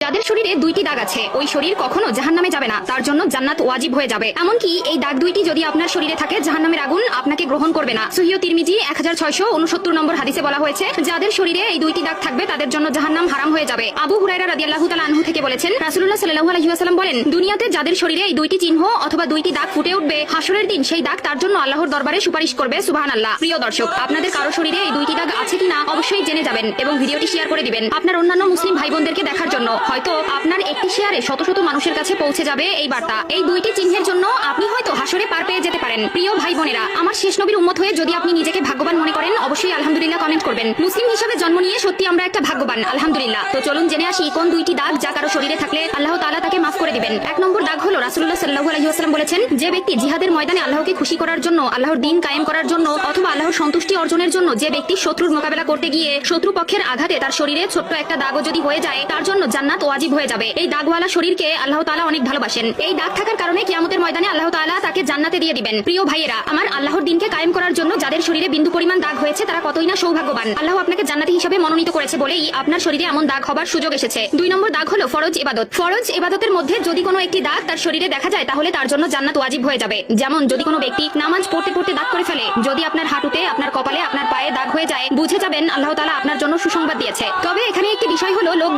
যাদের শরীরে দুইটি দাগ আছে ওই শরীর কখনো জাহান্নামে যাবে না, তার জন্য জান্নাত ওয়াজিব হয়ে যাবে। এমনকি এই দাগ দুইটি যদি আপনার শরীরে থাকে জাহান্নামের আগুন আপনাকে গ্রহণ করবে না। সহিহ তিরমিজি 1669 নম্বর হাদিসে বলা হয়েছে, যাদের শরীরে এই দুইটি দাগ থাকবে তাদের জন্য জাহান্নাম হারাম হয়ে যাবে। আবু হুরায়রা রাদিয়াল্লাহু তাআলা আনহু থেকে বলেছেন, রাসূলুল্লাহ সাল্লাল্লাহু আলাইহি ওয়াসাল্লাম বলেন, দুনিয়াতে যাদের শরীরে এই দুইটি চিহ্ন অথবা দুইটি দাগ ফুটে উঠবে, হাসরের দিন সেই দাগ তার জন্য আল্লাহর দরবারে সুপারিশ করবে। সুবহানাল্লাহ। প্রিয় দর্শক, আপনাদের কারো শরীরে এই দুইটি দাগ আছে কিনা অবশ্যই জেনে যাবেন এবং ভিডিওটি শেয়ার করে দিবেন আপনার অন্যান্য মুসলিম ভাই বোনদেরকে দেখার জন্য। হয়তো আপনার একটি শেয়ারে শত শত মানুষের কাছে পৌঁছে যাবে এই বার্তা। এই দুইটি চিহ্নের জন্য আপনি হয়তো হাসরে পার পেয়ে যেতে পারেন। প্রিয় ভাই বোনেরা, আমার শেষ নবীর উম্মত হয়ে যদি আপনি নিজেকে ভাগ্যবান মনে করেন অবশ্যই আলহামদুলিল্লাহ কমেন্ট করবেন। মুসলিম হিসেবে জন্ম নিয়ে সত্যি আমরা একটা ভাগ্যবান, আলহামদুলিল্লাহ। তো চলুন জেনে আসি কোন দুইটি দাগ যা কারো শরীরে থাকলে আল্লাহ তাআলা তাকে মাফ করে দিবেন। এক নম্বর দাগ হলো, রাসূলুল্লাহ সাল্লাল্লাহু আলাইহি ওয়াসাল্লাম বলেছেন, যে ব্যক্তি জিহাদের ময়দানে আল্লাহকে খুশি করার জন্য, আল্লাহর দ্বীন কায়েম করার জন্য অথবা আল্লাহর সন্তুষ্টি অর্জনের জন্য যে ব্যক্তি শত্রুর মোকাবেলা করতে গিয়ে শত্রুপক্ষের আঘাতে তার শরীরে ছোট্ট একটা দাগও যদি হয়ে যায় তার জন্য জান্নাত ওয়াজিব হয়ে যাবে। এই দাগওয়ালা শরীরকে আল্লাহ তাআলা অনেক ভালোবাসেন। এই দাগ থাকার কারণে কিয়ামতের ময়দানে আল্লাহ তাআলা তাকে জান্নাতে দিয়ে দিবেন। প্রিয় ভাইয়েরা আমার, আল্লাহর দ্বীনকে কায়েম করার জন্য যাদের শরীরে বিন্দু পরিমাণ দাগ হয়েছে তারা কতই না সৌভাগ্যবান। আল্লাহ আপনাকে জান্নাতি হিসেবে মনোনীত করেছে বলেই আপনার শরীরে এমন দাগ হবার সুযোগ এসেছে। দুই নম্বর দাগ হলো ফরজ ইবাদত। ফরজ ইবাদতের মধ্যে যদি কোনো একটি দাগ তার শরীরে দেখা যায় তাহলে তার জন্য জান্নাত ওয়াজিব হয়ে যাবে। যেমন যদি কোনো ব্যক্তি নামাজ পড়তে পড়তে দাগ করে ফেলে, যদি আপনার হাঁটুতে, আপনার কপালে, আপনার পায়ে দাগ হয়ে যায়, বুঝে যাবেন আল্লাহ তাআলা আপনার জন্য সুসংবাদ দিয়েছে। তবে এখানে একটি বিষয় হলো, লোক